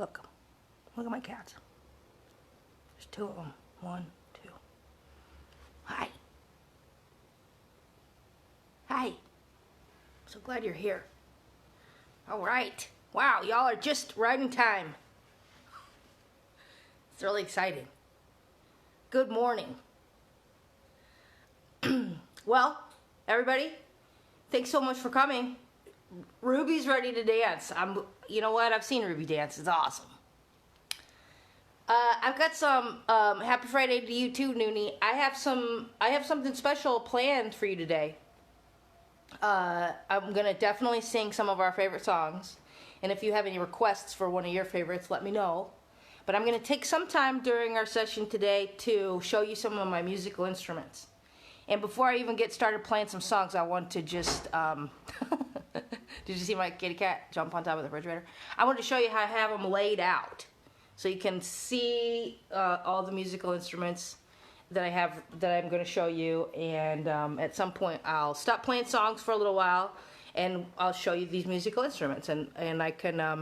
Look. Look at my cats. There's 2 of them. 1, 2. Hi. Hi. So glad you're here. All right. Wow, y'all are just right in time. It's really exciting. Good morning. Well, everybody, thanks so much for coming. Ruby's ready to dance. You know what? I've seen Ruby dance. It's awesome. I've got some Happy Friday to you too, Noonie. I have something special planned for you today. I'm gonna definitely sing some of our favorite songs, and if you have any requests for one of your favorites, let me know. But I'm gonna take some time during our session today to show you some of my musical instruments. And before I even get started playing some songs, I want to just did you see my kitty cat jump on top of the refrigerator? I want to show you how I have them laid out, so you can see all the musical instruments that I have, that I'm going to show you. And at some point I'll stop playing songs for a little while, and I'll show you these musical instruments, and I can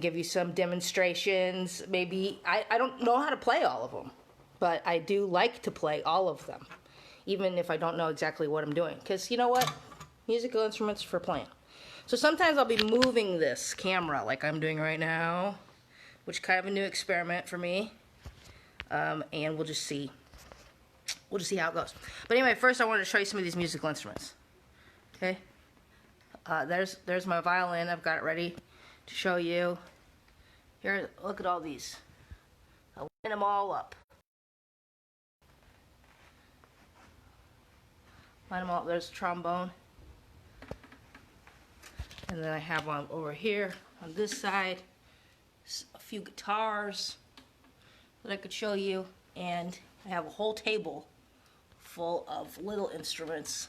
give you some demonstrations. Maybe I don't know how to play all of them, but I do like to play all of them, even if I don't know exactly what I'm doing, because you know what? Musical instruments for playing. So sometimes I'll be moving this camera like I'm doing right now, which is kind of a new experiment for me. And we'll just see how it goes. But anyway, first I wanted to show you some of these musical instruments. Okay, there's my violin. I've got it ready to show you. Here, look at all these. I'll line them all up. Line them all up. There's a trombone. And then I have one over here on this side, a few guitars that I could show you, and I have a whole table full of little instruments,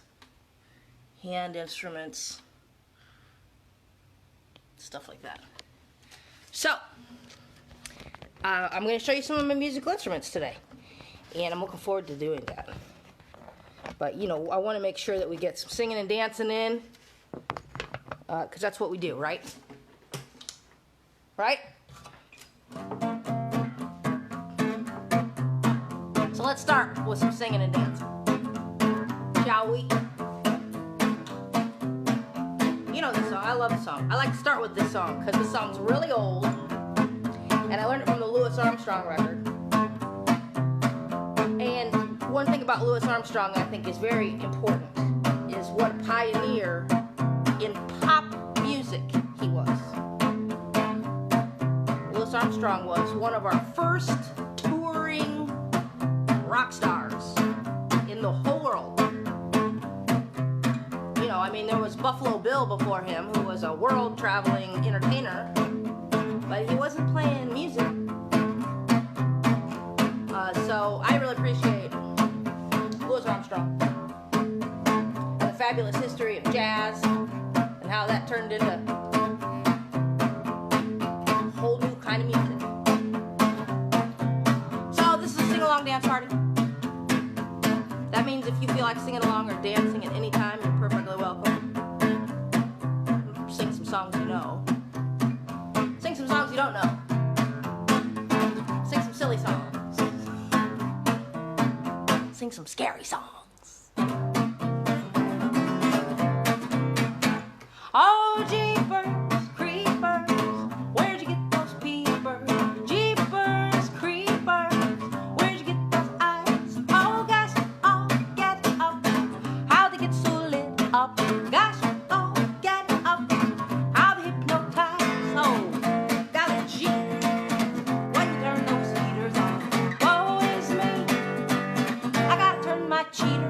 hand instruments, stuff like that. So, I'm going to show you some of my musical instruments today, and I'm looking forward to doing that. But, you know, I want to make sure that we get some singing and dancing in, because that's what we do, right? Right? So let's start with some singing and dancing, shall we? You know this song. I love this song. I like to start with this song because this song's really old, and I learned it from the Louis Armstrong record. And one thing about Louis Armstrong I think is very important is what a pioneer in pop music he was. Louis Armstrong was one of our first touring rock stars in the whole world. You know, I mean, there was Buffalo Bill before him, who was a world traveling entertainer, but he wasn't playing music. So I really appreciate Louis Armstrong and the fabulous history of jazz, and how that turned into a whole new kind of music. So this is a sing-along dance party. That means if you feel like singing along or dancing at any time, you're perfectly welcome. Sing some songs you know. Sing some songs you don't know. Sing some silly songs. Sing some scary songs. Oh, jeepers, creepers, where'd you get those peepers? Jeepers, creepers, where'd you get those eyes? Oh, gosh, oh, get up, how they get so lit up? Gosh, oh, get up, how they hypnotize? Oh, golly gee, when you turn those heaters on, woe is me, I gotta turn my cheaters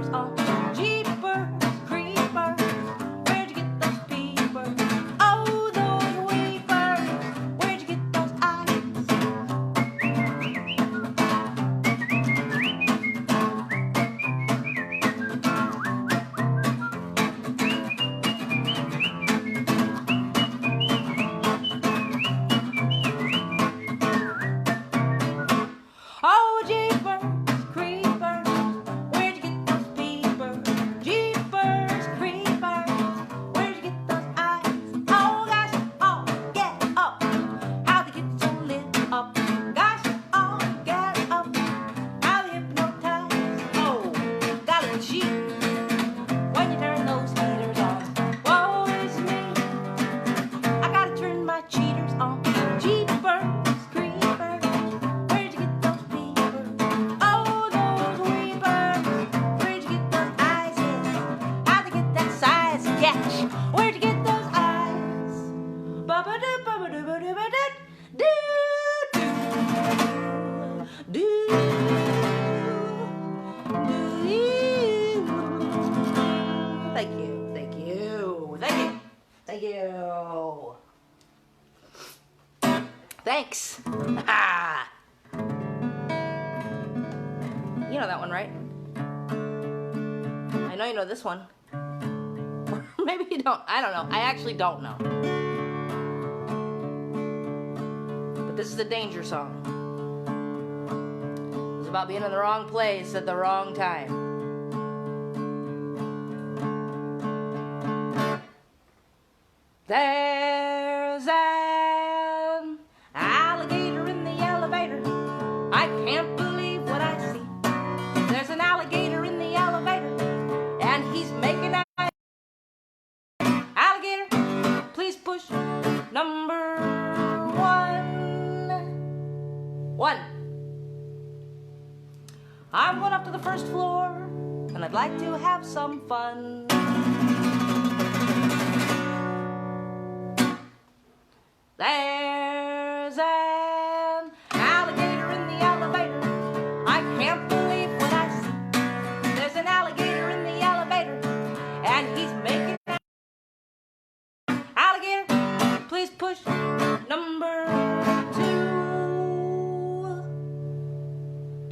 Thanks. Ah. You know that one, right? I know you know this one. Or maybe you don't. I don't know. I actually don't know. But this is a danger song. It's about being in the wrong place at the wrong time. There's an alligator in the elevator. I can't believe what I see. There's an alligator in the elevator, and he's making a alligator. Please push number 1. 1. I'm going up to the first floor, and I'd like to have some fun. There's an alligator in the elevator. I can't believe what I see. There's an alligator in the elevator, and he's making an alligator. Please push number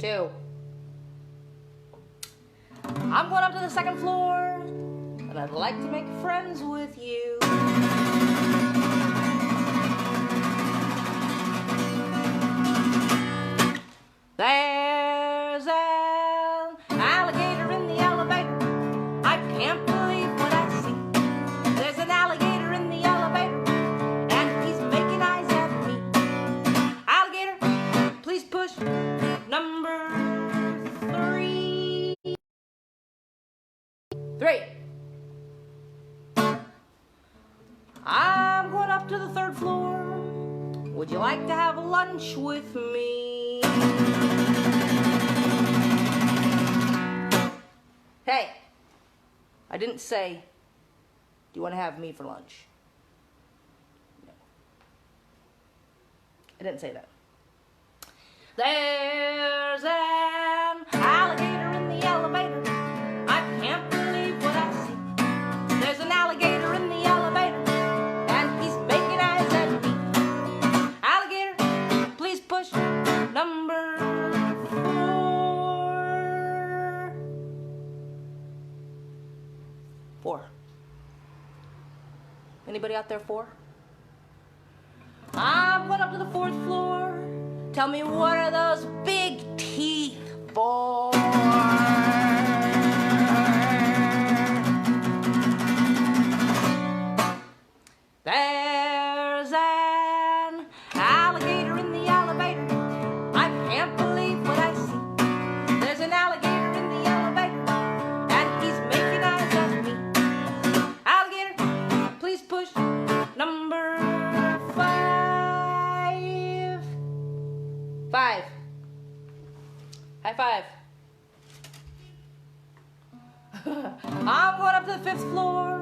2. 2. I'm going up to the second floor, and I'd like to make friends with you. There's an alligator in the elevator. I can't believe what I see. There's an alligator in the elevator, and he's making eyes at me. Alligator, please push number 3. 3. I'm going up to the third floor. Would you like to have lunch with me? Hey, I didn't say, do you want to have me for lunch? No. I didn't say that. There's an alligator in the elevator. I can't believe what I see. There's an alligator in the elevator, and he's making eyes at me. Alligator, please push number 4. Anybody out there 4? I'm going up to the 4th floor. Tell me, what are those big teeth for? There's an alligator in the elevator. I can't believe what I see. There's an alligator in the elevator, and he's making eyes at me. Alligator, please push number 5. 5. High five. I'm going up to the 5th floor,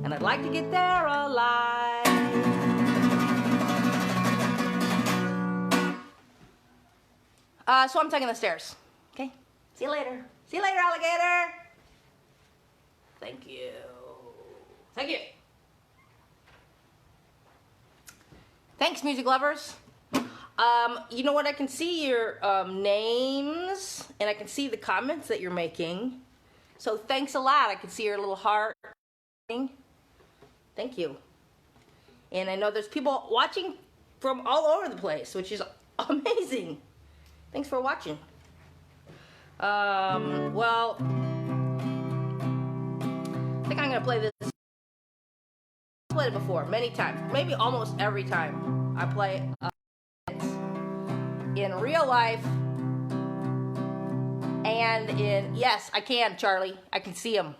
and I'd like to get there alive. So I'm taking the stairs. Okay? See you later. See you later, alligator. Thank you. Thank you. Thanks, music lovers. You know what? I can see your names, and I can see the comments that you're making. So thanks a lot. I can see your little heart. Thank you. And I know there's people watching from all over the place, which is amazing. Thanks for watching. Well, I think I'm gonna play this. I've played it before many times, maybe almost every time I play in real life. And in, yes, I can, Charlie. I can see him.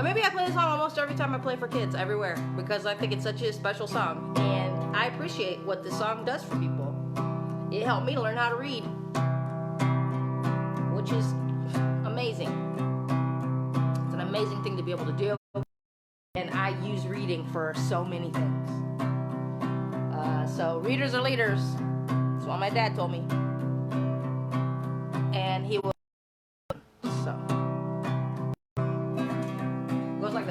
Maybe I play this song almost every time I play for kids, everywhere, because I think it's such a special song, and I appreciate what this song does for people. It helped me learn how to read, which is amazing. It's an amazing thing to be able to do, and I use reading for so many things. So readers are leaders. That's what my dad told me. And he will. So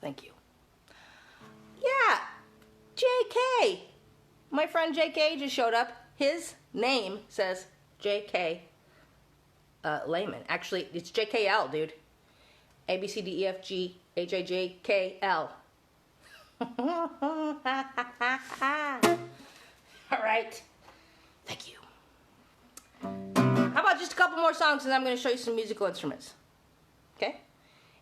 Thank you. Yeah, JK. My friend JK just showed up. His name says JK Layman. Actually, it's JKL, dude. A, B, C, D, E, F, G, H, I, J, K, L. All right. Thank you. How about just a couple more songs, and I'm going to show you some musical instruments. Okay?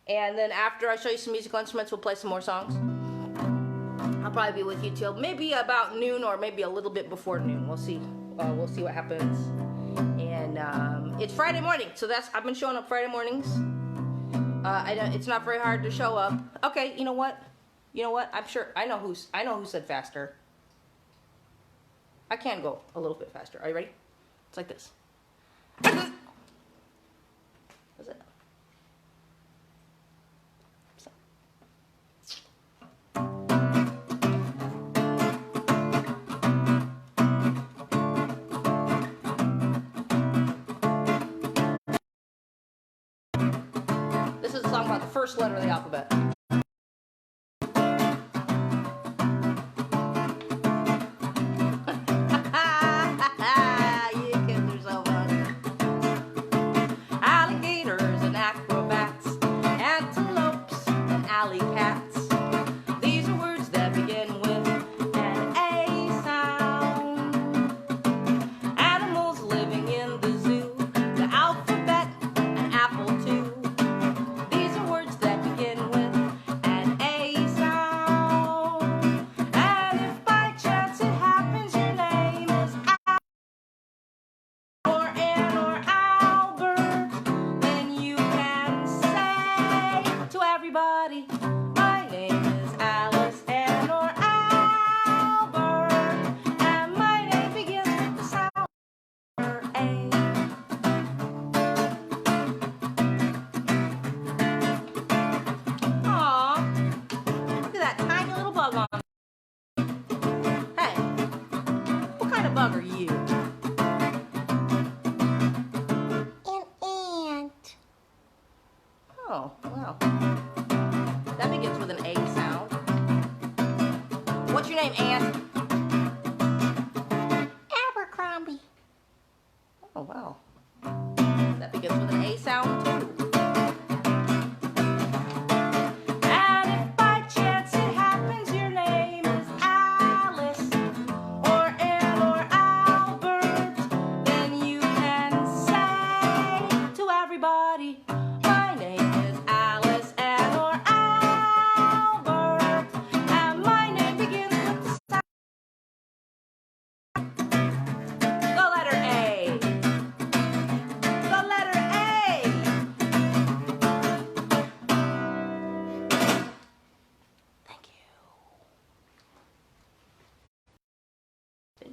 And then after I show you some musical instruments, we'll play some more songs. I'll probably be with you till maybe about noon, or maybe a little bit before noon. We'll see. We'll see what happens. And it's Friday morning, so I've been showing up Friday mornings. It's not very hard to show up. Okay, you know what? I'm sure I know who said faster. I can go a little bit faster. Are you ready? It's like this. What's it? This is a song about the first letter of the alphabet. Everybody, my name is Alice, Ann, or Albert, and my name begins with the sound letter A. Aw, look at that tiny little bug on. Hey, what kind of bug are you? An ant. Oh, wow. That begins with an A sound. What's your name, Ant? Abercrombie. Oh, wow. That begins with an A sound, too. And if by chance it happens your name is Alice, or Ann, or Albert, then you can say to everybody, my name is Alice, Ann, or Albert.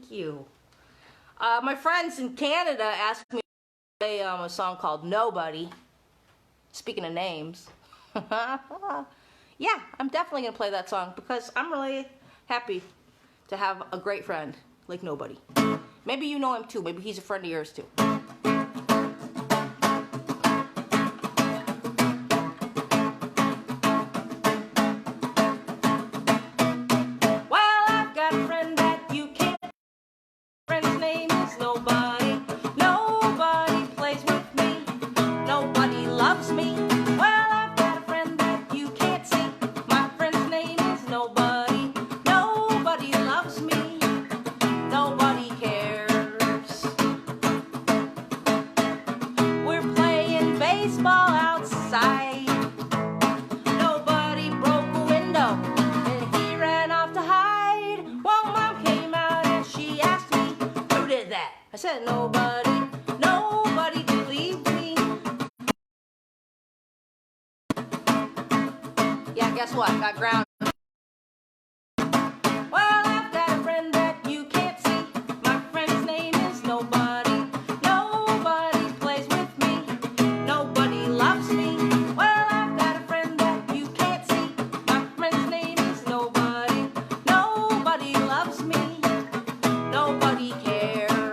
Thank you. My friends in Canada asked me to play a song called Nobody. Speaking of names. Yeah, I'm definitely going to play that song because I'm really happy to have a great friend like Nobody. Maybe you know him too. Maybe he's a friend of yours too. Well, I've got a friend that you can't. Friend's name is Nobody. Nobody plays with me. Nobody loves me. Well, I've got a friend that you can't see. My friend's name is Nobody. Nobody loves me. Nobody cares. We're playing baseball outside. Nobody broke a window and he ran off to hide. Well, Mom came out and she asked me, who did that? I said, nobody. Nobody believed me. Yeah, guess what? Got grounded. Well, I've got a friend that you can't see. My friend's name is Nobody. Nobody plays with me. Nobody loves me. Well, I've got a friend that you can't see. My friend's name is Nobody. Nobody loves me. Nobody cares.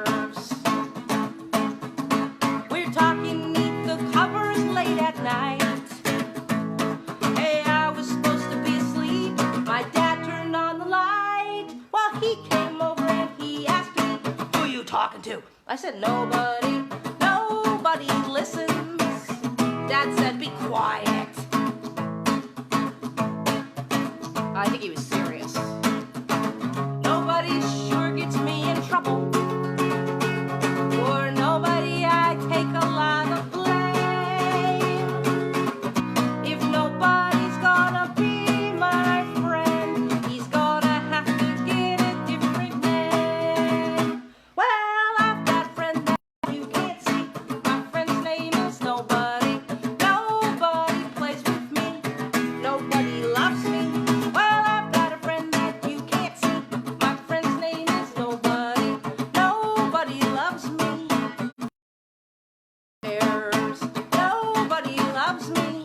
We're talking neath the covers late at night. Hey, I was supposed to be asleep. My dad turned on the light. Well, he came over and he asked me, who you talking to? I said, nobody. Nobody listens. Dad said, be quiet. I think he was serious. Nobody sure gets me in trouble. For nobody I take a lot of blame. If nobody's gonna be my friend, he's gonna have to get a different name. Well, I've got a friend that you can't see. My friend's name is Nobody. Nobody plays with me. Nobody loves me. Well, I've got a friend that you can't see. My friend's name is Nobody. Nobody loves me. Cares. Nobody loves me.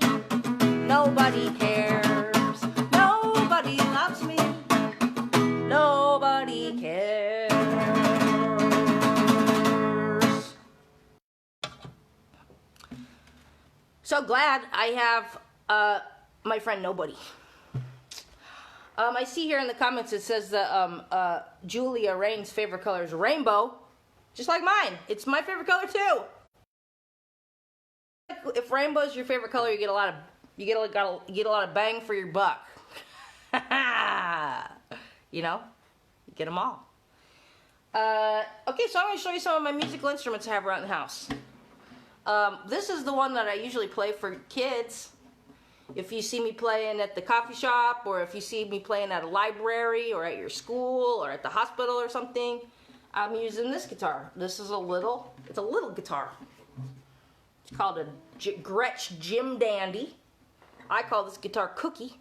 Nobody cares. Nobody loves me. Nobody cares. So glad I have my friend Nobody. I see here in the comments it says that Julia Rain's favorite color is rainbow, just like mine. It's my favorite color too. If rainbow is your favorite color, you get a lot of bang for your buck. You know, you get them all. Okay, so I'm going to show you some of my musical instruments I have around the house. This is the one that I usually play for kids. If you see me playing at the coffee shop, or if you see me playing at a library, or at your school, or at the hospital or something, I'm using this guitar. It's a little guitar. It's called a Gretsch Jim Dandy. I call this guitar Cookie.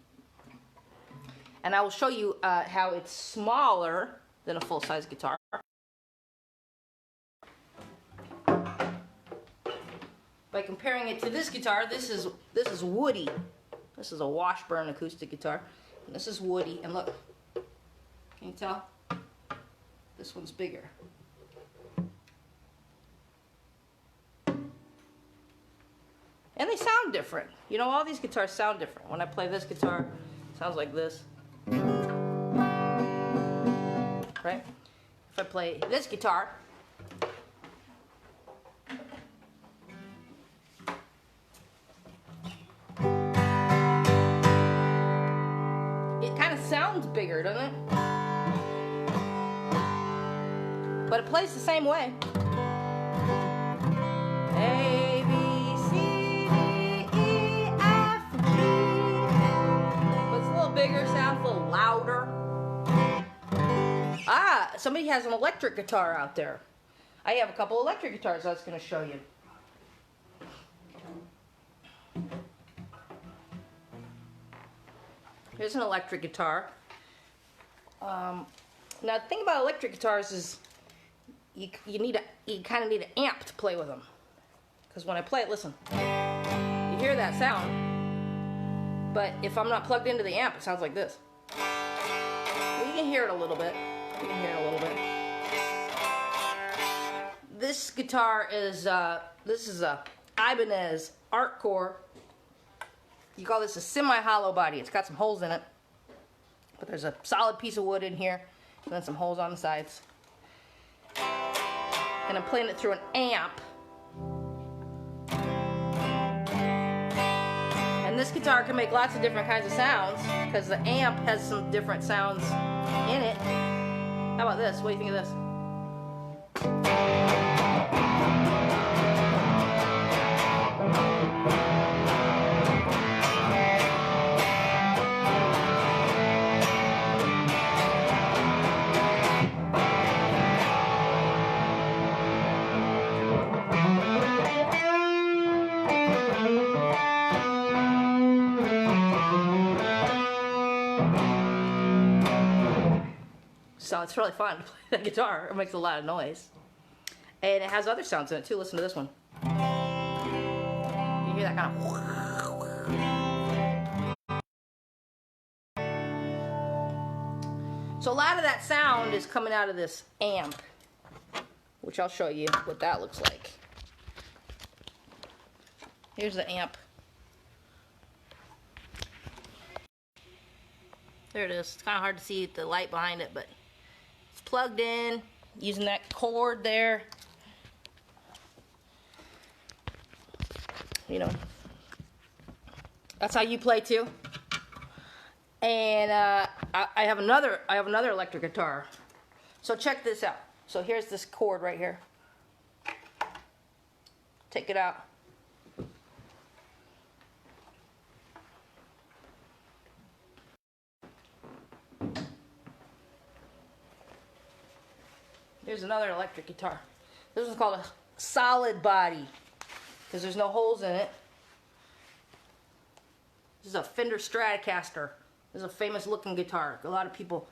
And I will show you how it's smaller than a full-size guitar. By comparing it to this guitar, this is woody. This is a Washburn acoustic guitar. And this is woody. And look, can you tell? This one's bigger. And they sound different. You know, all these guitars sound different. When I play this guitar, it sounds like this. Right? If I play this guitar, it kind of sounds bigger, doesn't it? But it plays the same way. A, B, C, D, E, F, G. But it's a little bigger, sounds a little louder. Ah, somebody has an electric guitar out there. I have a couple electric guitars I was going to show you. Here's an electric guitar. Now the thing about electric guitars is you kind of need an amp to play with them. Because when I play it, listen, you hear that sound, but if I'm not plugged into the amp, it sounds like this. Well, you can hear it a little bit. You can hear it a little bit. This guitar is this is a Ibanez Art Core. You call this a semi-hollow body. It's got some holes in it, but there's a solid piece of wood in here, and then some holes on the sides. And I'm playing it through an amp. And this guitar can make lots of different kinds of sounds because the amp has some different sounds in it. How about this? What do you think of this? So it's really fun to play that guitar. It makes a lot of noise. And it has other sounds in it too. Listen to this one. You hear that kind of... So a lot of that sound is coming out of this amp, which I'll show you what that looks like. Here's the amp. There it is. It's kind of hard to see the light behind it, but it's plugged in using that cord there. You know, that's how you play too. And I have another electric guitar. So check this out. So here's this cord right here. Take it out. Here's another electric guitar. This one's called a solid body because there's no holes in it. This is a Fender Stratocaster. This is a famous looking guitar. A lot of people,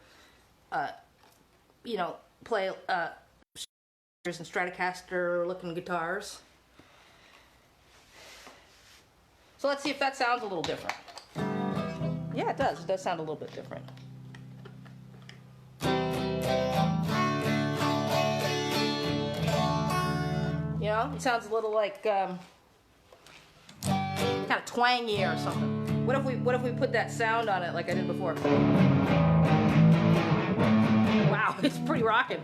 you know, play and Stratocaster looking guitars. So let's see if that sounds a little different. Yeah, it does. It does sound a little bit different. You know, it sounds a little like kind of twangy or something. What if we put that sound on it like I did before? Wow, it's pretty rocking.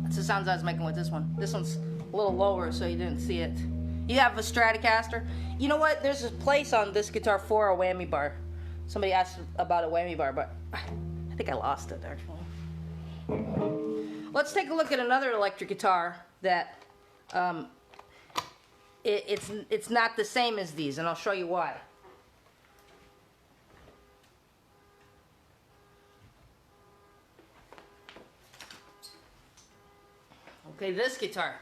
That's the sounds I was making with this one. This one's a little lower, so you didn't see it. You have a Stratocaster. You know what? There's a place on this guitar for a whammy bar. Somebody asked about a whammy bar, but I think I lost it actually. Let's take a look at another electric guitar that it's not the same as these, and I'll show you why. Okay, this guitar.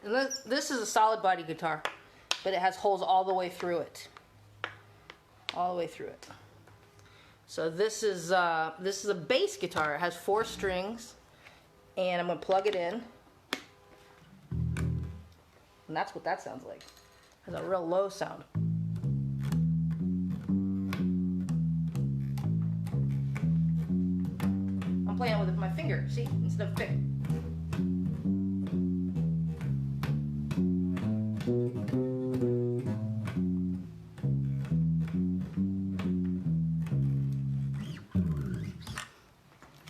And this is a solid body guitar, but it has holes all the way through it. All the way through it. So this is a bass guitar. It has 4 strings, and I'm gonna plug it in, and that's what that sounds like. It has a real low sound. I'm playing with my finger, see, instead of pick.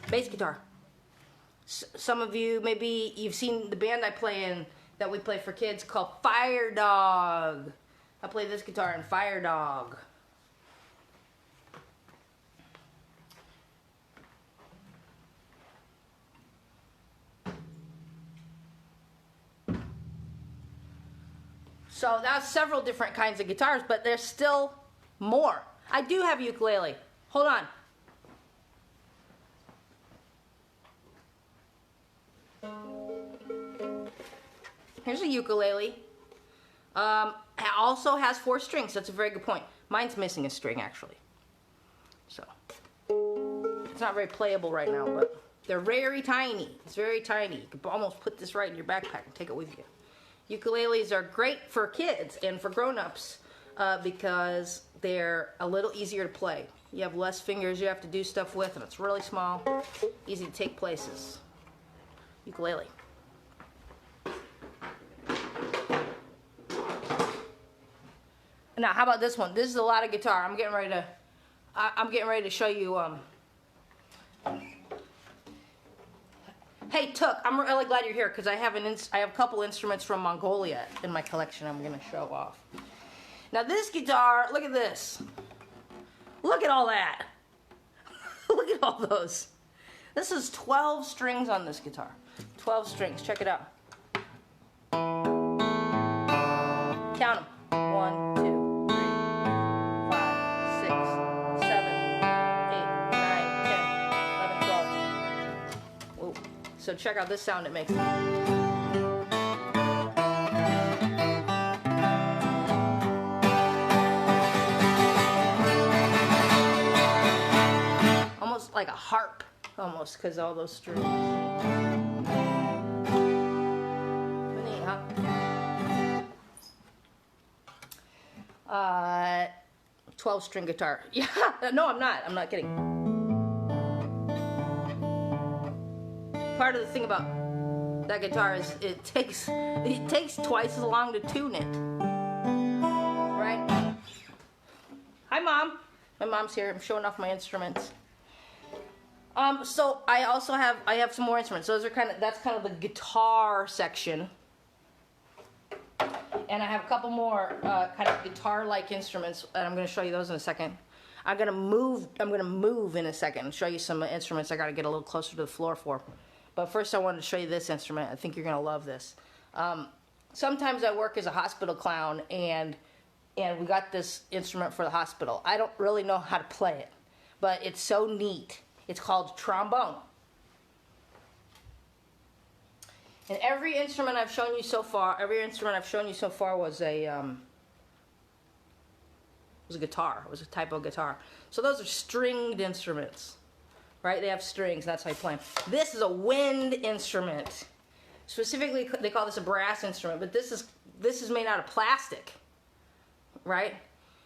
Bass guitar. Some of you, maybe you've seen the band I play in that we play for kids called Fire Dog. I play this guitar in Fire Dog. So that's several different kinds of guitars, but there's still more. I do have a ukulele. Hold on. Here's a ukulele. It also has 4 strings. That's a very good point. Mine's missing a string, actually. So, it's not very playable right now, but they're very tiny. It's very tiny. You could almost put this right in your backpack and take it with you. Ukuleles are great for kids and for grown-ups because they're a little easier to play. You have less fingers you have to do stuff with, and it's really small, easy to take places. Ukulele. Now, how about this one? This is a lot of guitar. I'm getting ready to show you. Hey, Took, I'm really glad you're here because I have a couple instruments from Mongolia in my collection. I'm going to show off. Now, this guitar, look at this. Look at all that. Look at all those. This is 12 strings on this guitar. 12 strings. Check it out. Count them. 1, 2. 12. So check out this sound it makes. Almost like a harp, almost, because all those strings. Neat, huh? 12-string guitar. Yeah, no, I'm not kidding. Part of the thing about that guitar is it takes twice as long to tune it. Right? Hi, Mom. My mom's here. I'm showing off my instruments. So I also have some more instruments. That's kind of the guitar section. And I have a couple more kind of guitar-like instruments, and I'm going to show you those in a second. I'm going to move in a second and show you some instruments I got to get a little closer to the floor for. But first I wanted to show you this instrument. I think you're going to love this. Sometimes I work as a hospital clown, and we got this instrument for the hospital. I don't really know how to play it, but it's so neat. It's called trombone. And every instrument I've shown you so far was a guitar. It was a type of guitar. So those are stringed instruments, right? They have strings. That's how you play them. This is a wind instrument. Specifically, they call this a brass instrument, but this is made out of plastic, right?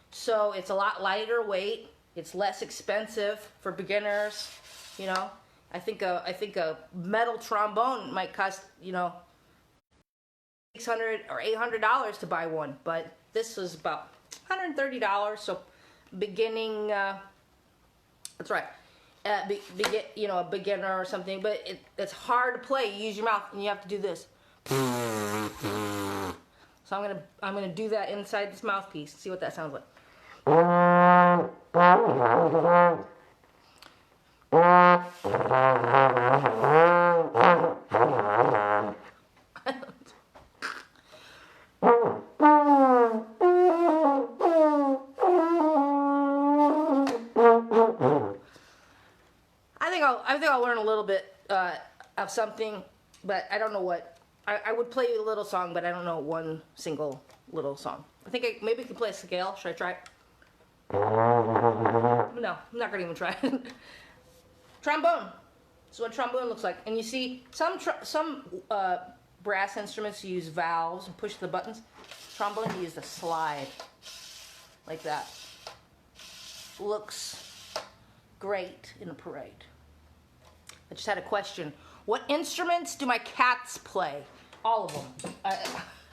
So it's a lot lighter weight. It's less expensive for beginners, you know. I think a metal trombone might cost, you know, $600 or $800 to buy one, but this is about $130. So beginning, that's right, a beginner or something. But it's hard to play. You use your mouth and you have to do this. So I'm gonna do that inside this mouthpiece. See what that sounds like. I think I'll learn a little bit of something, but I don't know what. I would play you a little song, but I don't know one single little song. I think maybe I could play a scale. Should I try it? No, I'm not gonna even try it. Trombone. This is what trombone looks like. And you see, some brass instruments use valves and push the buttons. Trombone, you use the slide, like that. Looks great in a parade. I just had a question. What instruments do my cats play? All of them. I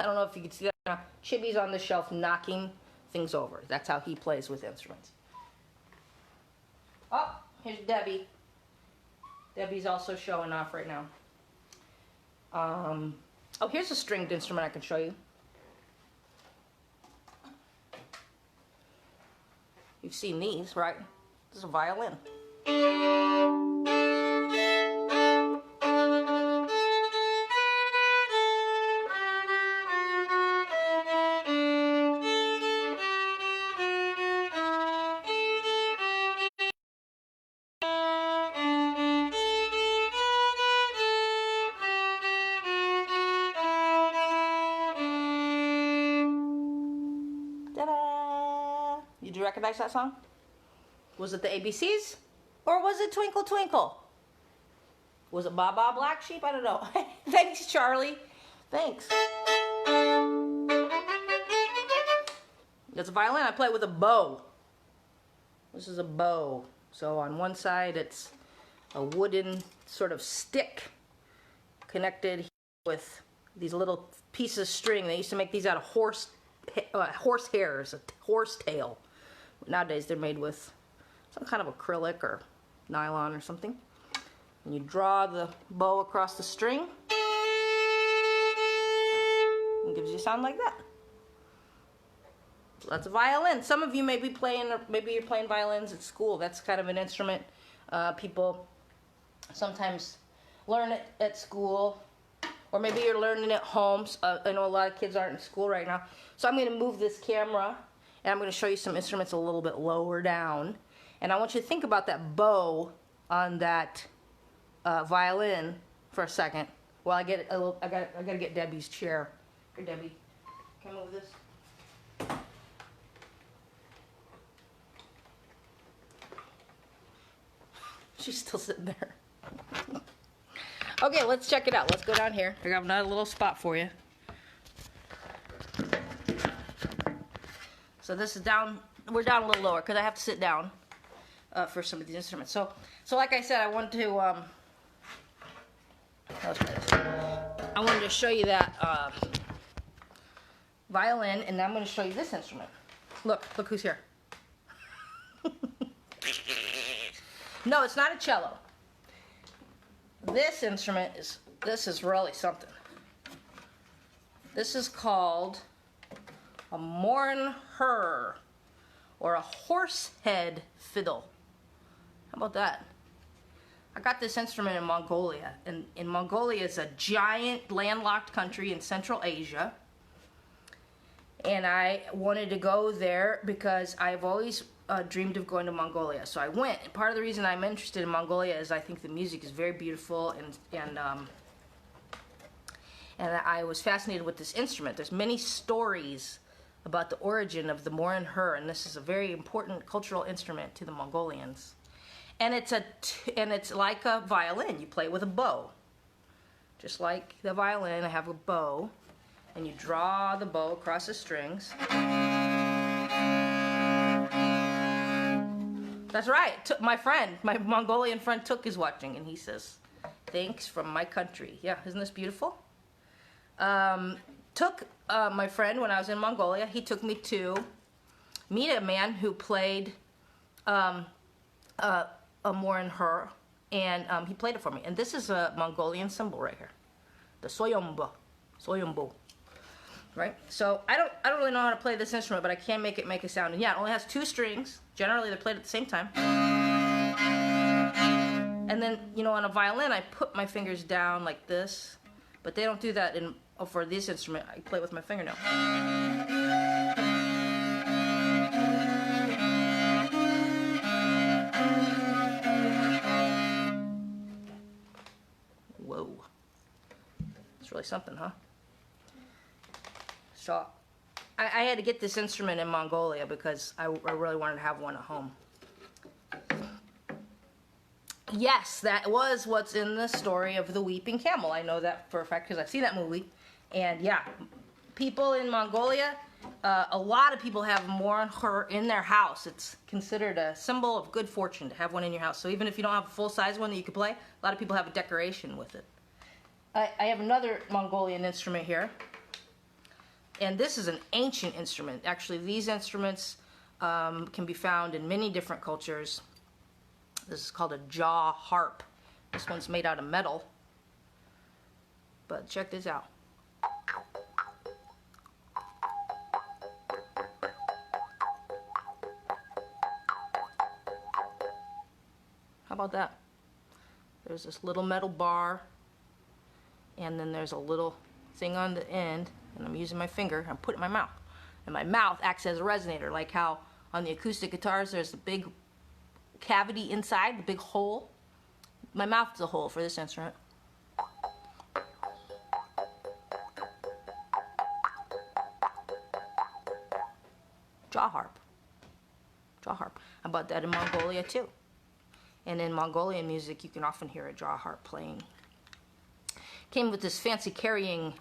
don't know if you can see that now. Chibi's on the shelf knocking things over. That's how he plays with instruments. Oh, here's Debbie. Debbie's also showing off right now. Oh, here's a stringed instrument I can show you. You've seen these, right? This is a violin. Did you recognize that song? Was it the ABCs? Or was it Twinkle Twinkle? Was it Ba Ba Black Sheep? I don't know. Thanks, Charlie. Thanks. That's a violin. I play it with a bow. This is a bow. So on one side it's a wooden sort of stick connected with these little pieces of string. They used to make these out of horse hairs, a horse tail. Nowadays they're made with some kind of acrylic or nylon or something. And you draw the bow across the string. It gives you a sound like that. So that's a violin. Some of you may be playing, or maybe you're playing violins at school. That's kind of an instrument people sometimes learn it at school, or maybe you're learning at home. I know a lot of kids aren't in school right now. So I'm going to move this camera, and I'm going to show you some instruments a little bit lower down. And I want you to think about that bow on that violin for a second. While I get I gotta get Debbie's chair. Here, Debbie, can I move this? She's still sitting there. Okay, let's check it out. Let's go down here. I got another little spot for you. So this is down. We're down a little lower because I have to sit down for some of these instruments. So like I said, I want to. Let's try this. I wanted to show you that violin, and I'm going to show you this instrument. Look who's here. No, it's not a cello. This instrument is really something. This is called a morin-her, or a horse head fiddle. How about that? I got this instrument in Mongolia, and Mongolia is a giant landlocked country in Central Asia. And I wanted to go there because I've always dreamed of going to Mongolia. So I went. And part of the reason I'm interested in Mongolia is I think the music is very beautiful, and I was fascinated with this instrument. There's many stories about the origin of the morin-her, and this is a very important cultural instrument to the Mongolians. And it's like a violin. You play it with a bow. Just like the violin, I have a bow, and you draw the bow across the strings. That's right. My Mongolian friend Took is watching, and he says, "Thanks from my country." Yeah, isn't this beautiful? Took, my friend, when I was in Mongolia, he took me to meet a man who played a morin-her, and he played it for me. And this is a Mongolian cymbal right here, the soyombo. Right? So I don't really know how to play this instrument, but I can make it make a sound. And yeah, it only has 2 strings. Generally, they're played at the same time. And then, on a violin, I put my fingers down like this, but they don't do that for this instrument. I play with my fingernail. Whoa. It's really something, huh? So I had to get this instrument in Mongolia because I really wanted to have one at home. Yes, that was what's in the story of the Weeping Camel. I know that for a fact because I've seen that movie. And yeah, people in Mongolia, a lot of people have morin-her in their house. It's considered a symbol of good fortune to have one in your house. So even if you don't have a full-size one that you can play, a lot of people have a decoration with it. I have another Mongolian instrument here. And this is an ancient instrument. Actually, these instruments can be found in many different cultures. This is called a jaw harp. This one's made out of metal. But check this out. How about that? There's this little metal bar, and then there's a little thing on the end, and I'm using my finger. I'm putting it in my mouth, and my mouth acts as a resonator, like how on the acoustic guitars there's the big cavity inside, the big hole. My mouth is a hole for this instrument. Jaw harp. Draw harp. How about that in Mongolia too? And in Mongolian music, you can often hear a draw harp playing. Came with this fancy carrying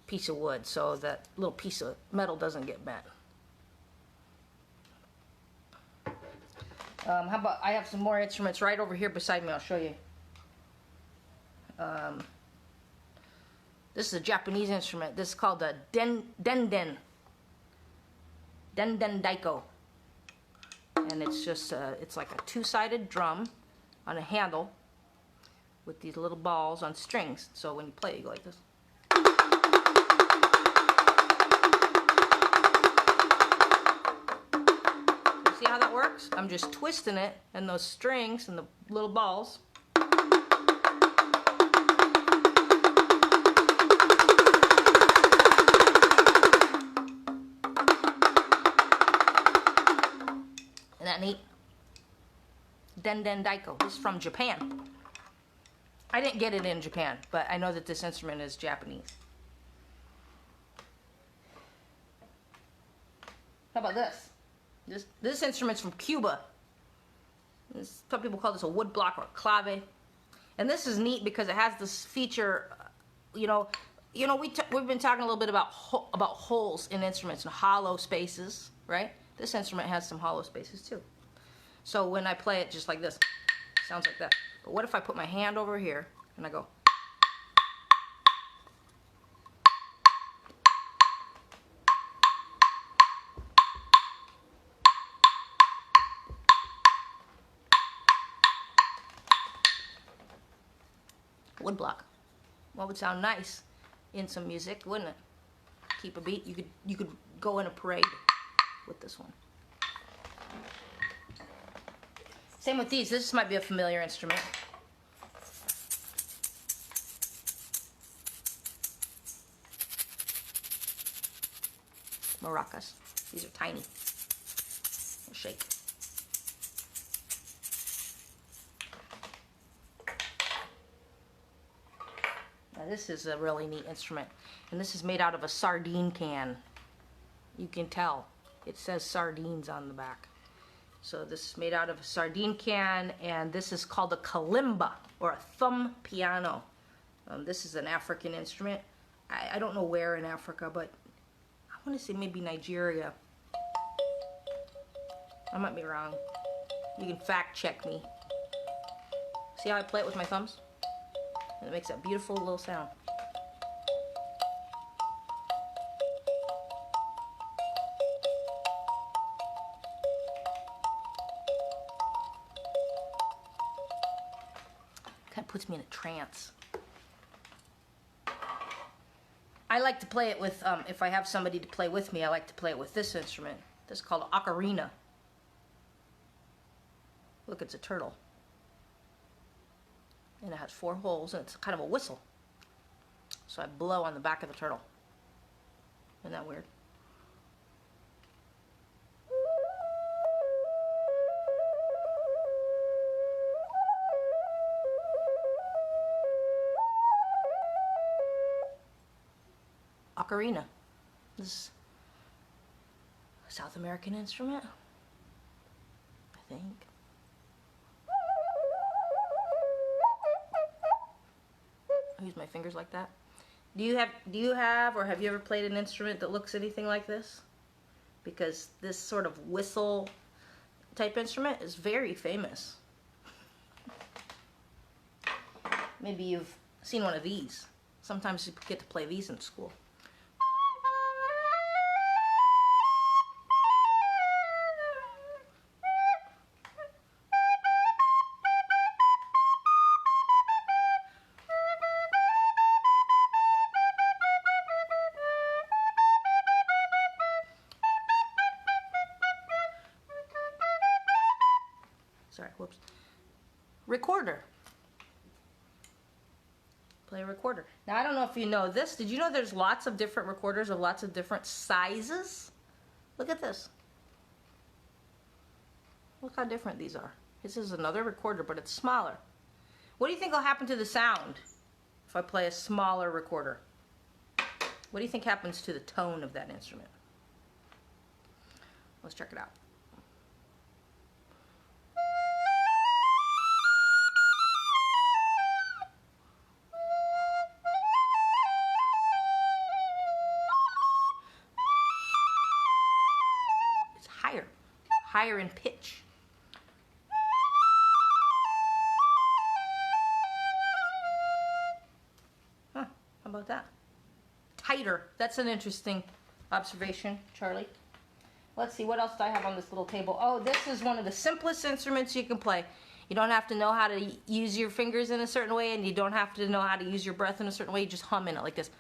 piece of wood, so that little piece of metal doesn't get bent. How about, I have some more instruments right over here beside me. I'll show you. This is a Japanese instrument. This is called the denden daiko. And it's just, it's like a two-sided drum on a handle with these little balls on strings. So when you play, you go like this. You see how that works? I'm just twisting it and those strings and the little balls. Isn't that neat? Denden daiko. This is from Japan. I didn't get it in Japan, but I know that this instrument is Japanese. How about this? This instrument's from Cuba. Some people call this a wood block or a clave. And this is neat because it has this feature, we've been talking a little bit about holes in instruments and hollow spaces, right? This instrument has some hollow spaces too. So when I play it just like this, it sounds like that. But what if I put my hand over here and I go? Wood block. What would sound nice in some music, wouldn't it? Keep a beat. You could go in a parade with this one. Same with these. This might be a familiar instrument. Maracas. These are tiny. They'll shake. Now this is a really neat instrument. And this is made out of a sardine can. You can tell. It says sardines on the back. So this is made out of a sardine can, and this is called a kalimba, or a thumb piano. This is an African instrument. I don't know where in Africa, but I want to say maybe Nigeria. I might be wrong. You can fact check me. See how I play it with my thumbs? And it makes that beautiful little sound. Kind of puts me in a trance. I like to play it with, if I have somebody to play with me, I like to play it with this instrument. This is called Ocarina. Look, it's a turtle. And it has 4 holes, and it's kind of a whistle. So I blow on the back of the turtle. Isn't that weird? Ocarina. This is a South American instrument, I think. I use my fingers like that. Do you have or have you ever played an instrument that looks anything like this? Because this sort of whistle type instrument is very famous. Maybe you've seen one of these. Sometimes you get to play these in school. Sorry, whoops. Recorder. Play a recorder. Now, I don't know if you know this. Did you know there's lots of different recorders of lots of different sizes? Look at this. Look how different these are. This is another recorder, but it's smaller. What do you think will happen to the sound if I play a smaller recorder? What do you think happens to the tone of that instrument? Let's check it out. higher in pitch. Huh, how about that? Tighter. That's an interesting observation, Charlie. Let's see, what else do I have on this little table? Oh, this is one of the simplest instruments you can play. You don't have to know how to use your fingers in a certain way, and you don't have to know how to use your breath in a certain way. You just hum in it like this.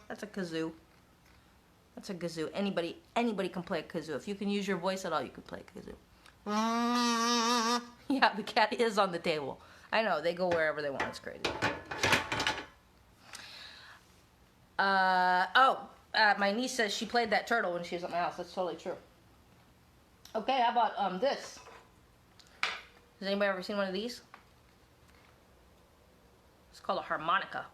That's a kazoo. That's a kazoo. Anybody can play a kazoo. If you can use your voice at all, you can play a kazoo. Yeah, the cat is on the table. I know, they go wherever they want. It's crazy. My niece says she played that turtle when she was at my house. That's totally true. Okay, how about this? Has anybody ever seen one of these? It's called a harmonica.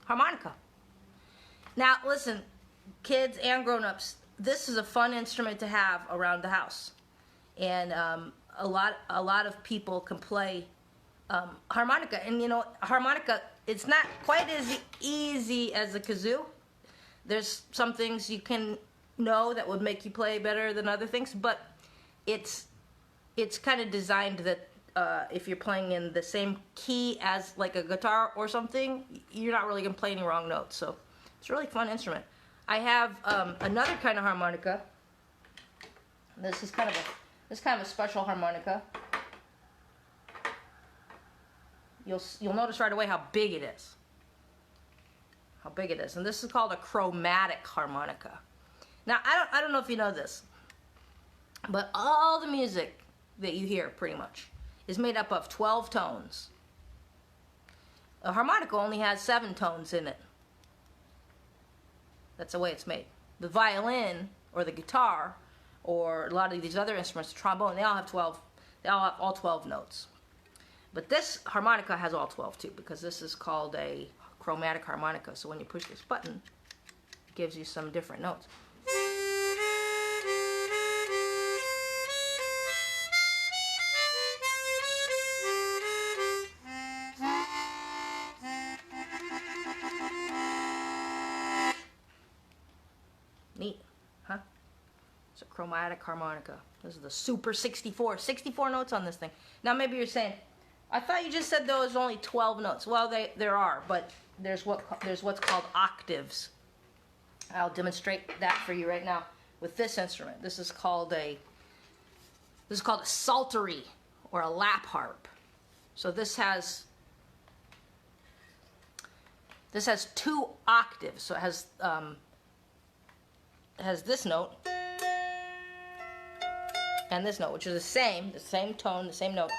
Harmonica. Now listen, kids and grown-ups, this is a fun instrument to have around the house, and a lot of people can play harmonica. And you know, harmonica, it's not quite as easy as the kazoo. There's some things you can know that would make you play better than other things, but it's kind of designed that if you're playing in the same key as like a guitar or something, you're not really gonna play any wrong notes. So it's a really fun instrument. I have another kind of harmonica. This is kind of a special harmonica. You'll notice right away how big it is. How big it is, and this is called a chromatic harmonica. Now I don't know if you know this, but all the music that you hear pretty much is made up of 12 tones. A harmonica only has 7 tones in it. That's the way it's made. The violin or the guitar or a lot of these other instruments, the trombone, they all have all 12 notes. But this harmonica has all 12 too, because this is called a chromatic harmonica. So when you push this button, it gives you some different notes. Neat, huh? It's a chromatic harmonica. This is the Super 64. 64 notes on this thing. Now maybe you're saying, I thought you just said there was only 12 notes. Well, there are, but there's what's called octaves. I'll demonstrate that for you right now with this instrument. This is called a psaltery or a lap harp. So this has 2 octaves. So it has this note and this note, which are the same tone, the same note.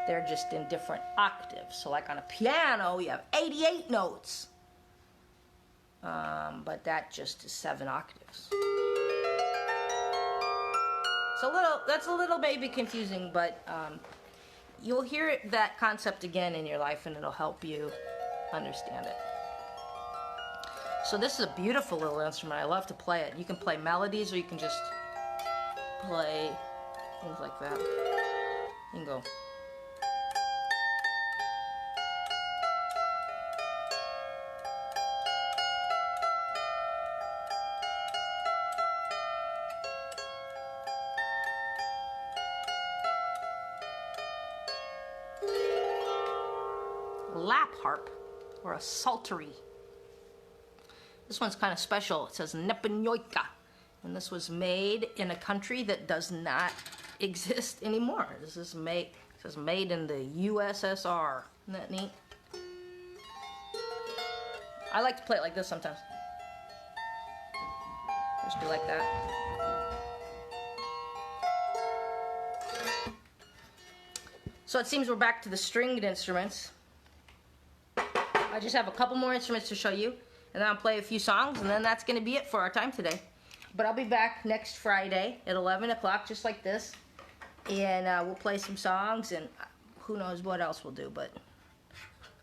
They're just in different octaves. So like on a piano, you have 88 notes. But that just is 7 octaves. That's a little maybe confusing, but you'll hear that concept again in your life, and it'll help you understand it. So this is a beautiful little instrument. I love to play it. You can play melodies, or you can just play things like that. You can go. Lap harp, or a psaltery. This one's kind of special. It says Nepenyoika, and this was made in a country that does not exist anymore. This is made. It says made in the USSR. Isn't that neat? I like to play it like this sometimes. Just do like that. So it seems we're back to the stringed instruments. I I just have a couple more instruments to show you, and then I'll play a few songs, and then that's going to be it for our time today. But I'll be back next Friday at 11 o'clock, just like this, and we'll play some songs, and who knows what else we'll do, but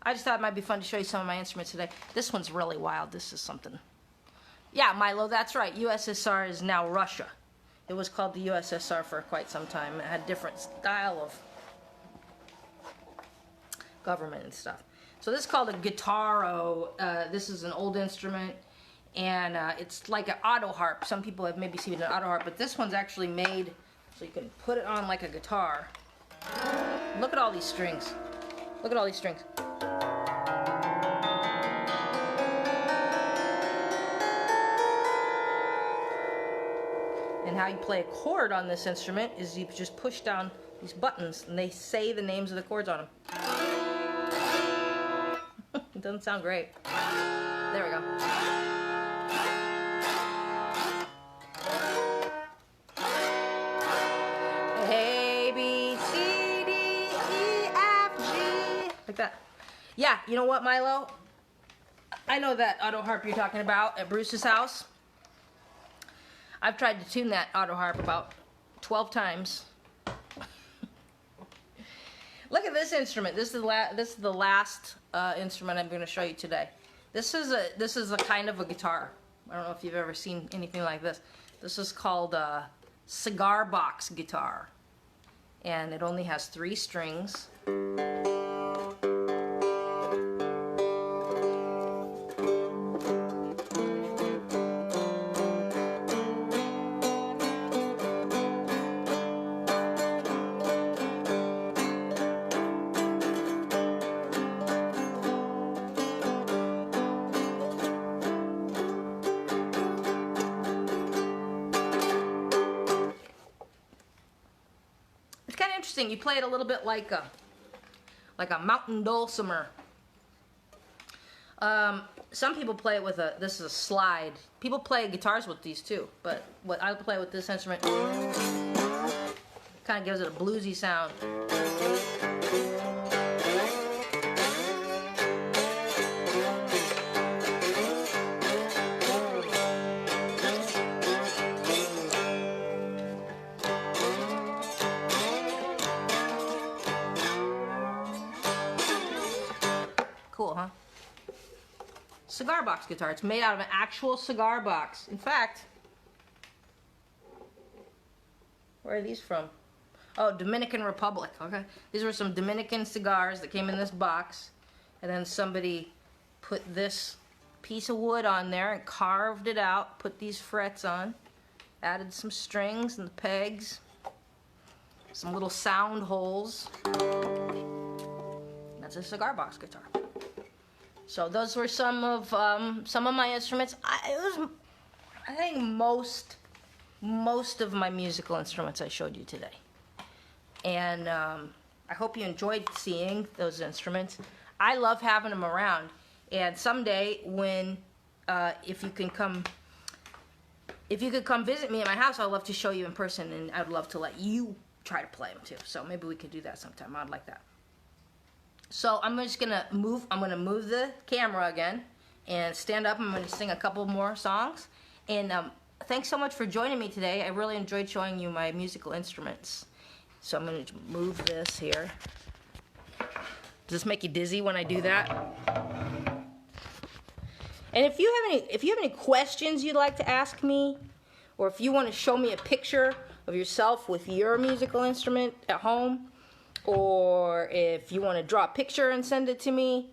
I just thought it might be fun to show you some of my instruments today. This one's really wild. This is something. Yeah, Milo, that's right. USSR is now Russia. It was called the USSR for quite some time. It had a different style of government and stuff. So this is called a guitaro. This is an old instrument, and it's like an auto harp. Some people have maybe seen an auto harp, but this one's actually made so you can put it on like a guitar. Look at all these strings. Look at all these strings. And how you play a chord on this instrument is you just push down these buttons and they say the names of the chords on them. It doesn't sound great. There we go. A, B, C, D, E, F, G. Like that. Yeah, you know what, Milo? I know that auto harp you're talking about at Bruce's house. I've tried to tune that auto harp about 12 times. Look at this instrument. This is the last instrument I'm going to show you today. This is a kind of a guitar. I don't know if you've ever seen anything like this. This is called a Cigar Box Guitar, and it only has 3 strings. You play it a little bit like a mountain dulcimer. Some people play it with this is a slide. People play guitars with these too, but what I play with this instrument kind of gives it a bluesy sound. Cool, huh? Cigar box guitar. It's made out of an actual cigar box. In fact, where are these from? Oh, Dominican Republic. Okay, these were some Dominican cigars that came in this box, and then somebody put this piece of wood on there and carved it out, put these frets on, added some strings and the pegs, some little sound holes. That's a cigar box guitar. So those were some of my instruments. I think most of my musical instruments I showed you today, and I hope you enjoyed seeing those instruments. I love having them around, and someday when if you could come visit me at my house, I'd love to show you in person, and I'd love to let you try to play them too. So maybe we could do that sometime. I'd like that. So I'm just gonna move the camera again and stand up. I'm gonna sing a couple more songs. And thanks so much for joining me today. I really enjoyed showing you my musical instruments. So I'm gonna move this here. Does this make you dizzy when I do that? And if you have any questions you'd like to ask me, or if you want to show me a picture of yourself with your musical instrument at home, or if you want to draw a picture and send it to me,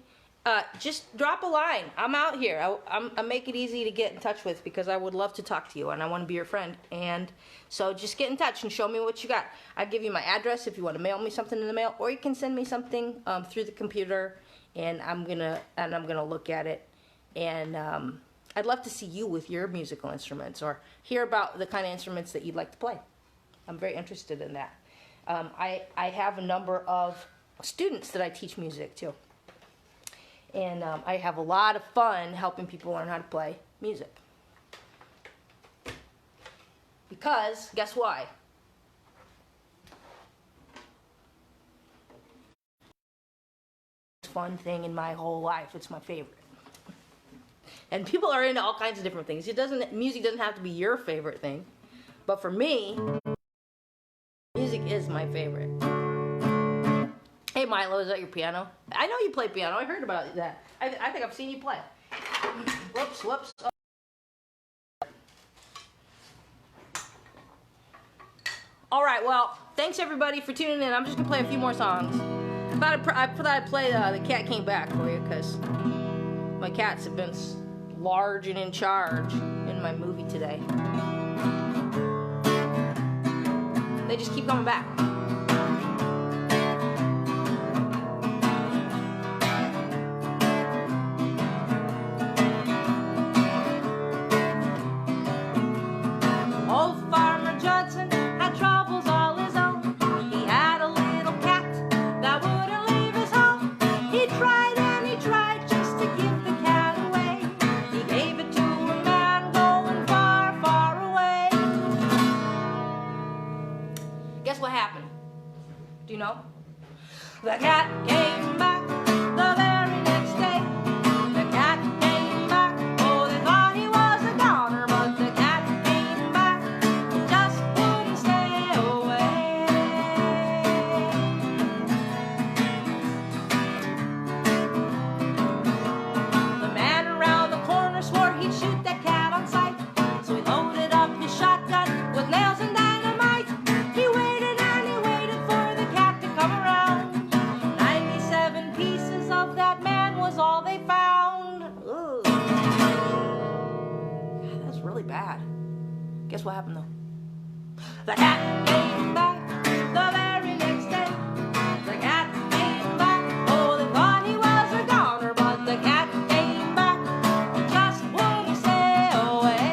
just drop a line. I'm out here. I make it easy to get in touch with because I would love to talk to you and I want to be your friend. And so just get in touch and show me what you got. I'll give you my address if you want to mail me something in the mail, or you can send me something through the computer, and I'm gonna look at it. And I'd love to see you with your musical instruments, or hear about the kind of instruments that you'd like to play. I'm very interested in that. I have a number of students that I teach music to. And I have a lot of fun helping people learn how to play music. Because, guess why? fun thing in my whole life. It's my favorite. And people are into all kinds of different things. Music doesn't have to be your favorite thing. But for me, music is my favorite. Hey Milo, is that your piano? I know you play piano. I heard about that. I think I've seen you play. Whoops. Oh. All right, well, thanks everybody for tuning in. I'm just gonna play a few more songs. I thought I'd play The Cat Came Back for you because my cats have been large and in charge in my movie today. They just keep coming back. Old Farmer Johnson had troubles all his own. He had a little cat that wouldn't leave his home. He tried and he tried just to give the cat away. He gave it to a man going far, far away. Guess what happened? Do you know? The cat came back the very next day. The cat came back, oh, they thought he was a goner, but the cat came back, just wouldn't stay away. The man around the corner swore he'd shoot that cat on sight, so he loaded up his shotgun with nails and dynamite. He waited and he waited for the cat to come around. 97 pieces of that man was all they found. Ugh. That's really bad. Guess what happened though? The cat came back the very next day. The cat came back, oh, they thought he was a goner, but the cat came back, just wouldn't stay away.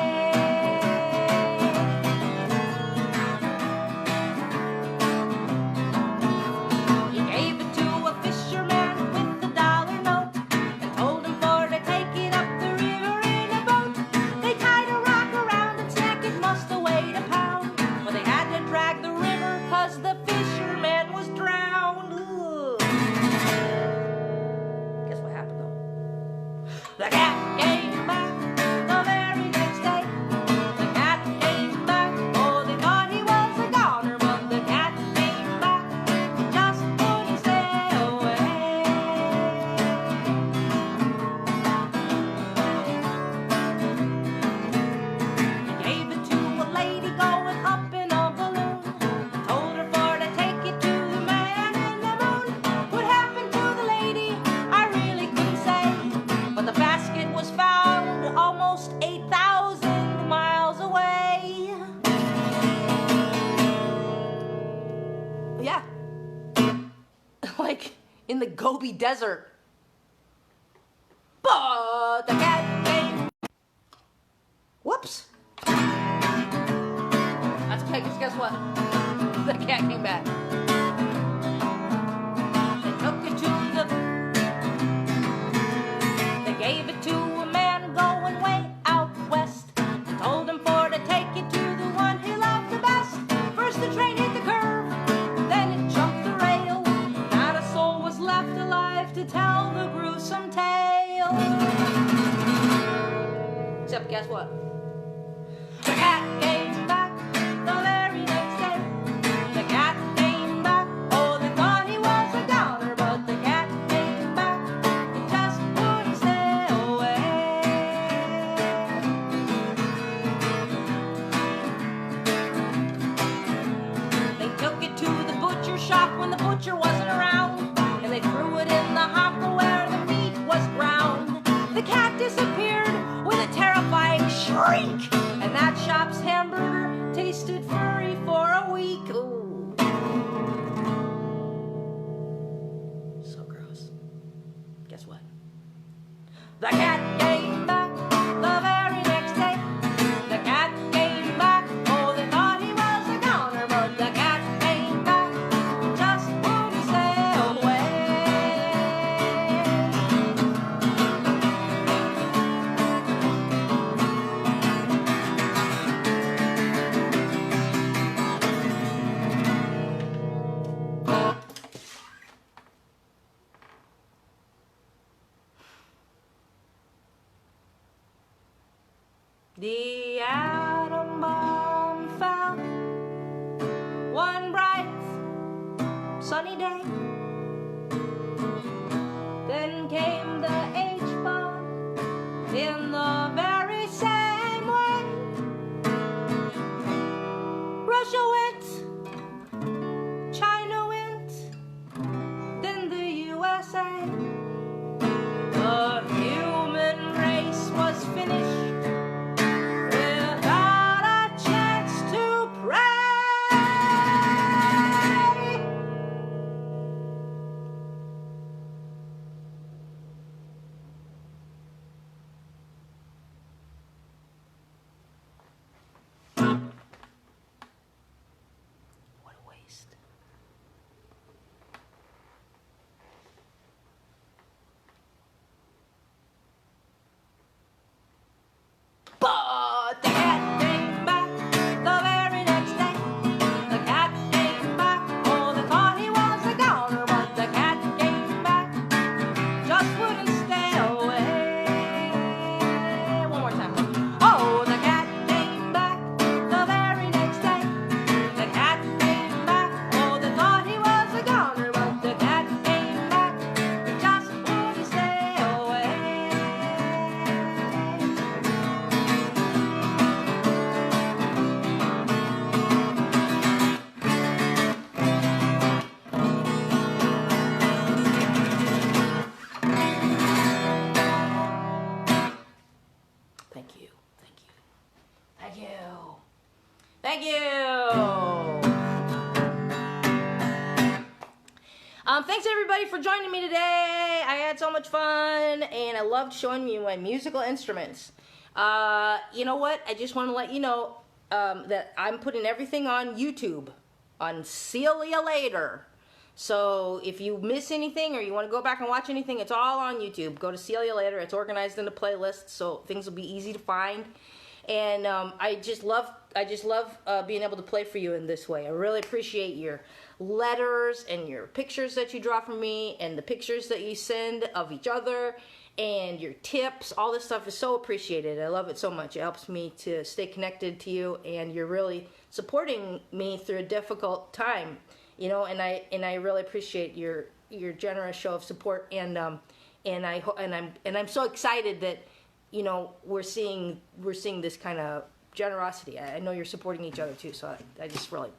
He gave it to a fisherman with a dollar note and told him for to take it up the river in a boat. They tied a rock around its neck, it must have weighed a pound. But they had to drag the river 'cause the fisherman was drowned. Ugh. Guess what happened though? The cat came back the very next day. The cat came back, oh, they thought he was a goner, but the cat came back, just wouldn't stay away. He gave it to a lady going up in a balloon. Told her for to take it to the man in the moon. What happened to the lady? I really couldn't say. But the basket was found almost 8,000 miles away. Yeah. Like in the Gobi Desert. But the cat came. Whoops. That's okay, 'cause guess what? The cat came back. They took it to They gave it to a man going way out west. They told him for to take it to the one he loved the best. First the train hit the curve, then it jumped the rail. Not a soul was left alive to tell the gruesome tale. Except guess what? The cat came back the very next day. The cat came back, oh, they thought he was a goner, but the cat came back, it just wouldn't stay away. They took it to the butcher shop when the butcher wasn't around, and they threw it in the hopper where the meat was ground. The cat disappeared with a terrifying shriek, and that shop's hamburger tasted furry for a week. Ooh. So gross. Guess what? The cat came back the very next day. The cat came back, oh, they thought he was a goner, but the cat came back, just wouldn't stay away. The atom bomb fell one bright sunny day. Then came the H-bomb in the very same way. Russia went, China went, then the USA. The human race was finished without a chance to pray. What a waste. But the cat came back the very next day. The cat came back, oh, they thought he was a goner. But the cat came back, just wouldn't stay away. One more time. Oh, the cat came back the very next day. The cat came back, oh, they thought he was a goner. But the cat came back, just wouldn't stay away. Thank you, thank you, thank you, thank you. Thanks everybody for joining me today. I had so much fun, and I loved showing you my musical instruments. You know what? I just want to let you know that I'm putting everything on YouTube, on Celia later. So if you miss anything or you want to go back and watch anything, it's all on YouTube. Go to Celia later. It's organized into playlists, so things will be easy to find. And I just love being able to play for you in this way. I really appreciate your letters and your pictures that you draw for me, and the pictures that you send of each other, and your tips. All this stuff is so appreciated. I love it so much. It helps me to stay connected to you, and you're really supporting me through a difficult time. You know, and I really appreciate your generous show of support, and I'm so excited that, you know, we're seeing this kind of generosity. I know you're supporting each other too, so I just really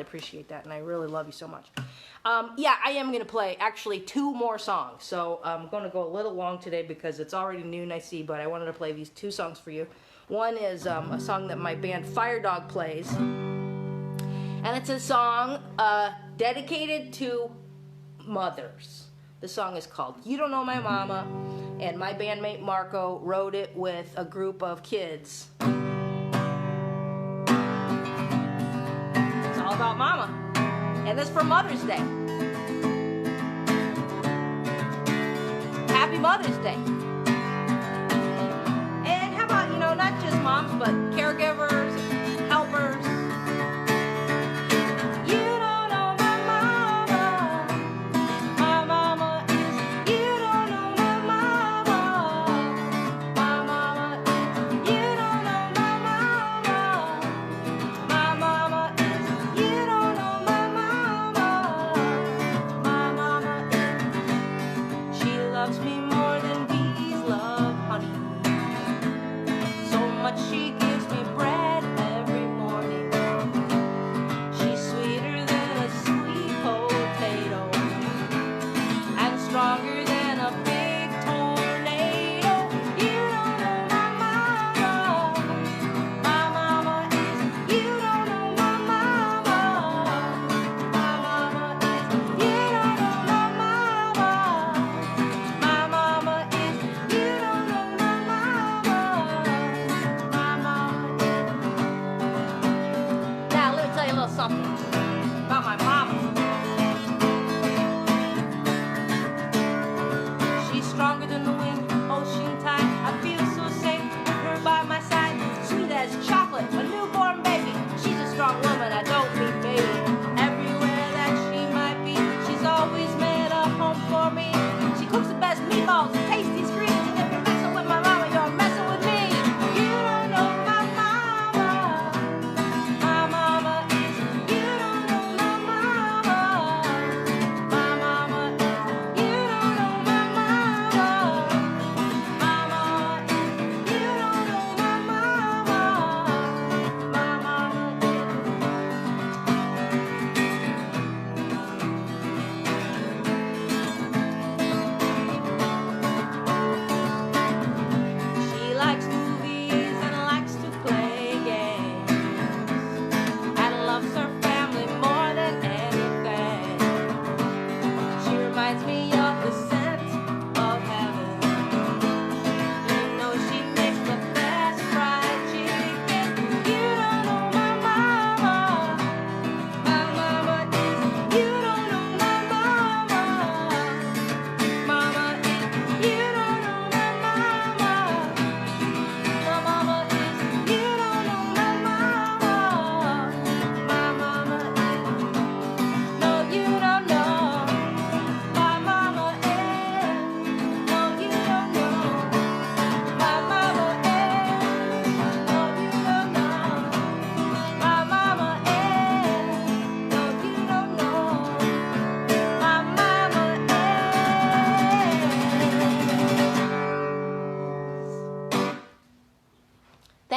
appreciate that, and I really love you so much. Yeah, I am gonna play actually 2 more songs, so I'm gonna go a little long today because it's already noon, I see, but I wanted to play these 2 songs for you. One is a song that my band Fire Dog plays. And it's a song dedicated to mothers. The song is called You Don't Know My Mama, and my bandmate Marco wrote it with a group of kids. It's all about mama. And this for Mother's Day. Happy Mother's Day. And how about, you know, not just moms, but caregivers, helpers. Loves me more than bees.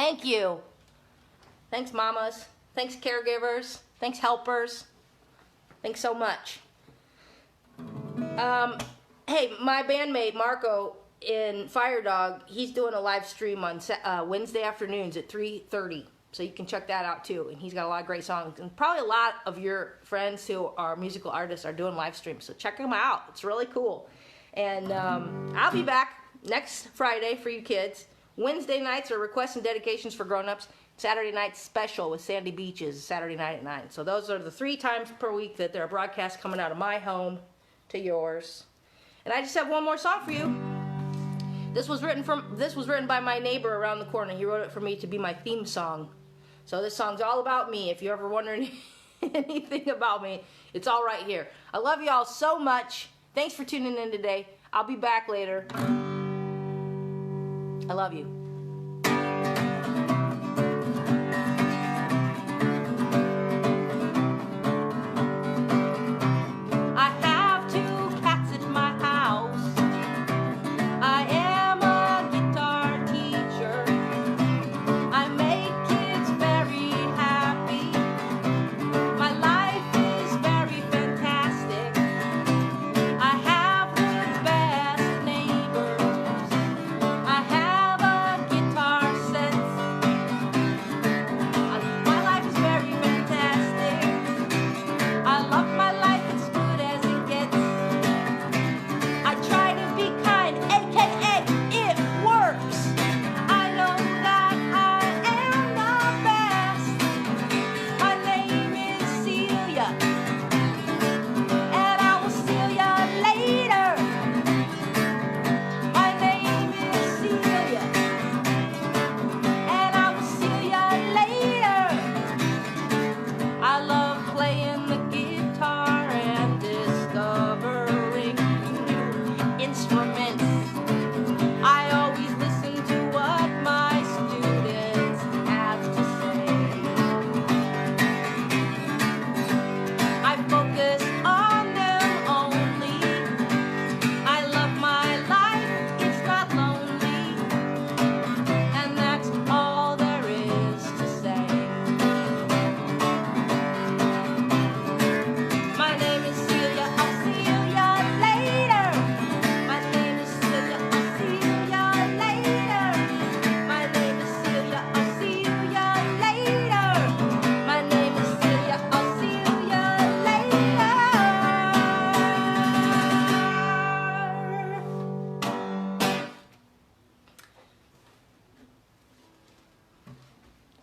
Thank you. Thanks, mamas. Thanks, caregivers. Thanks, helpers. Thanks so much. Hey, my bandmate, Marco, in Fire Dog, he's doing a live stream on Wednesday afternoons at 3:30. So you can check that out too. And he's got a lot of great songs. And probably a lot of your friends who are musical artists are doing live streams. So check them out. It's really cool. And I'll be back next Friday for you kids. Wednesday nights are requests and dedications for grown-ups. Saturday night special with Sandy Beaches, Saturday night at 9. So those are the 3 times per week that there are broadcasts coming out of my home to yours. And I just have one more song for you. This was written by my neighbor around the corner. He wrote it for me to be my theme song. So this song's all about me. If you're ever wondering anything about me, it's all right here. I love you all so much. Thanks for tuning in today. I'll be back later. I love you.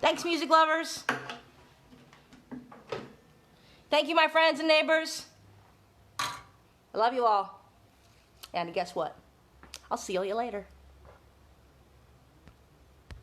Thanks, music lovers. Thank you, my friends and neighbors. I love you all. And guess what? I'll see you later.